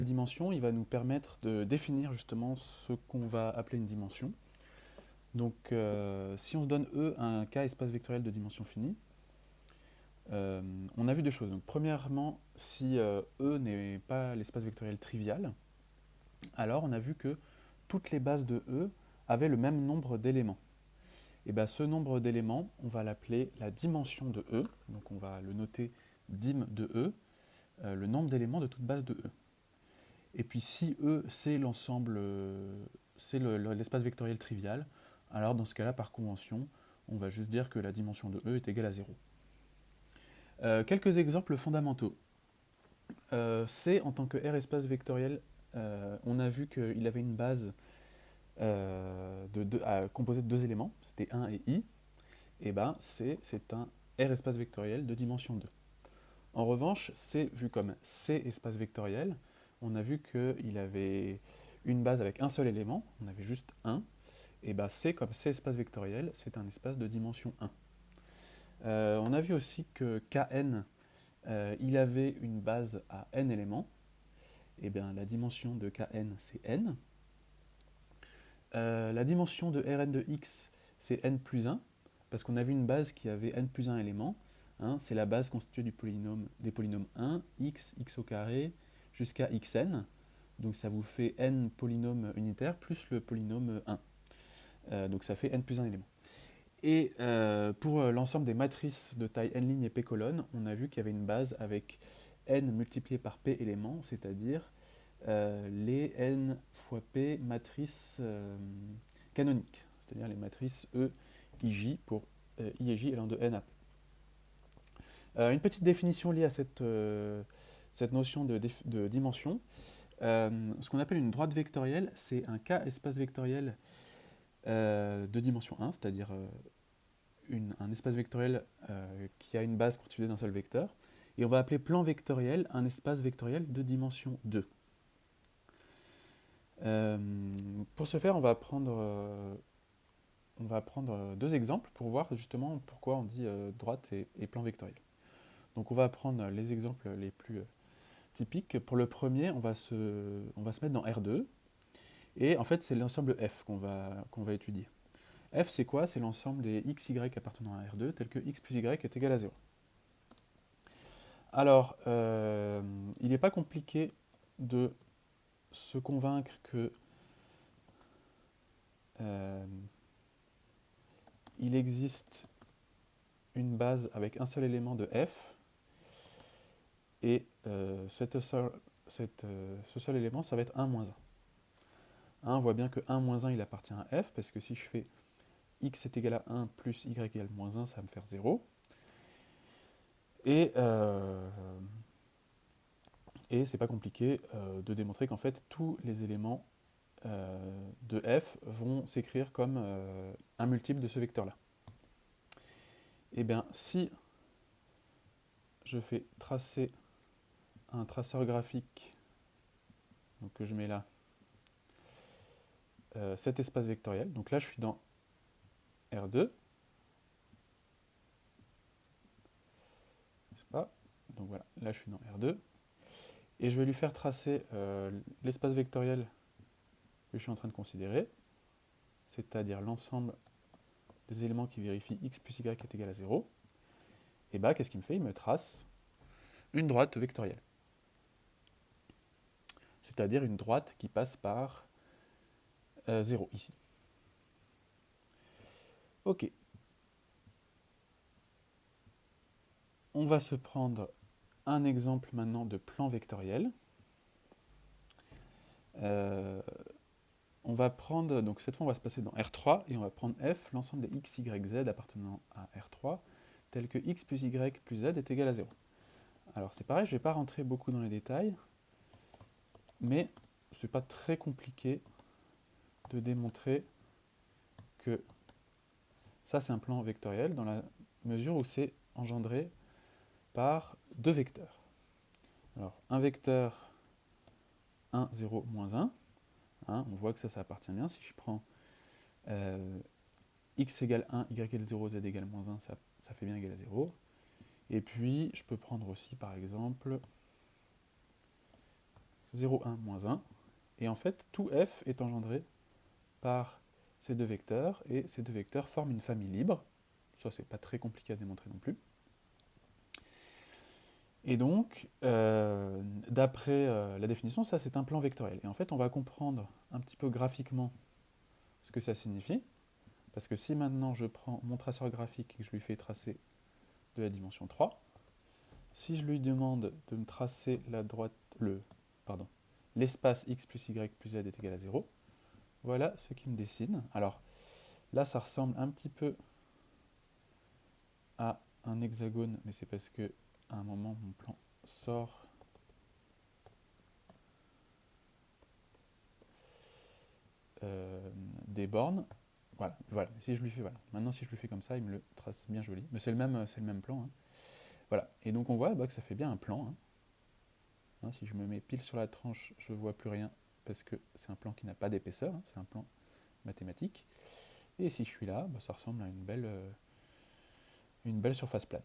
Dimension, il va nous permettre de définir justement ce qu'on va appeler une dimension. Donc, si on se donne E un K espace vectoriel de dimension finie, on a vu deux choses. Donc, premièrement, si E n'est pas l'espace vectoriel trivial, alors on a vu que toutes les bases de E avaient le même nombre d'éléments. Et bien ce nombre d'éléments, on va l'appeler la dimension de E, donc on va le noter dim de E, le nombre d'éléments de toute base de E. Et puis si E c'est l'ensemble, c'est l'espace vectoriel trivial, alors dans ce cas-là, par convention, on va juste dire que la dimension de E est égale à 0. Quelques exemples fondamentaux. C en tant que R espace vectoriel, on a vu qu'il avait une base composée de deux éléments, c'était 1 et i, et ben C c'est un R espace vectoriel de dimension 2. En revanche, C vu comme C espace vectoriel, on a vu qu'il avait une base avec un seul élément, on avait juste 1, et ben C comme C espace vectoriel, c'est un espace de dimension 1. On a vu aussi que Kn, il avait une base à n éléments, et bien la dimension de Kn c'est n. La dimension de Rn de x c'est n plus 1, parce qu'on avait une base qui avait n plus 1 éléments. Hein, c'est la base constituée des polynômes 1, x, x au carré, jusqu'à xn. Donc ça vous fait n polynômes unitaires plus le polynôme 1. Donc ça fait n plus 1 élément. Et pour l'ensemble des matrices de taille n ligne et p colonne, on a vu qu'il y avait une base avec n multiplié par p éléments, c'est-à-dire les n fois p matrices canoniques, c'est-à-dire les matrices E, IJ pour I et J allant de n à p. Une petite définition liée à cette notion de dimension. Ce qu'on appelle une droite vectorielle, c'est un K espace vectoriel de dimension 1, c'est-à-dire un espace vectoriel qui a une base constituée d'un seul vecteur. Et on va appeler plan vectoriel un espace vectoriel de dimension 2. Pour ce faire, on va prendre deux exemples pour voir justement pourquoi on dit droite et plan vectoriel. Donc on va prendre les exemples les plus typiques. Pour le premier, on va se mettre dans R2. Et en fait, c'est l'ensemble F qu'on va étudier. F, c'est quoi? C'est l'ensemble des x, y appartenant à R2, tel que x plus y est égal à 0. Alors, il n'est pas compliqué de se convaincre que il existe une base avec un seul élément de f, et ce seul élément, ça va être 1 moins 1. On voit bien que 1 moins 1, il appartient à f, parce que si je fais x est égal à 1 plus y égale moins 1, ça va me faire 0. Et c'est pas compliqué de démontrer qu'en fait, tous les éléments de f vont s'écrire comme un multiple de ce vecteur-là. Et bien, si je fais tracer un traceur graphique, donc que je mets là, cet espace vectoriel, donc là je suis dans R2, donc voilà, là je suis dans R2, et je vais lui faire tracer l'espace vectoriel que je suis en train de considérer, c'est-à-dire l'ensemble des éléments qui vérifient x plus y est égal à 0, et bah qu'est-ce qu'il me fait? Il me trace une droite vectorielle. C'est-à-dire une droite qui passe par 0 ici. Ok. On va se prendre un exemple maintenant de plan vectoriel. On va prendre, donc cette fois on va se passer dans R3 et on va prendre f, l'ensemble des x, y, z appartenant à R3, tel que x plus y plus z est égal à 0. Alors c'est pareil, je ne vais pas rentrer beaucoup dans les détails, mais ce n'est pas très compliqué de démontrer que ça c'est un plan vectoriel dans la mesure où c'est engendré par deux vecteurs. Alors un vecteur 1, 0, moins 1, hein, on voit que ça appartient bien. Si je prends x égale 1, y égale 0, z égale moins 1, ça fait bien égal à 0. Et puis, je peux prendre aussi, par exemple, 0, 1, moins 1. Et en fait, tout f est engendré par ces deux vecteurs, et ces deux vecteurs forment une famille libre. Ça, c'est pas très compliqué à démontrer non plus. Et donc, d'après la définition, ça c'est un plan vectoriel. Et en fait, on va comprendre un petit peu graphiquement ce que ça signifie. Parce que si maintenant je prends mon traceur graphique et que je lui fais tracer de la dimension 3, si je lui demande de me tracer l'espace x plus y plus z est égal à 0, voilà ce qu'il me dessine. Alors là, ça ressemble un petit peu à un hexagone, mais c'est parce que à un moment, mon plan sort des bornes. Voilà. Si je lui fais, voilà. Maintenant, si je lui fais comme ça, il me le trace bien joli. Mais c'est le même plan. Hein. Voilà. Et donc, on voit que ça fait bien un plan. Hein. Hein, si je me mets pile sur la tranche, je ne vois plus rien parce que c'est un plan qui n'a pas d'épaisseur. Hein. C'est un plan mathématique. Et si je suis là, ça ressemble à une belle surface plane.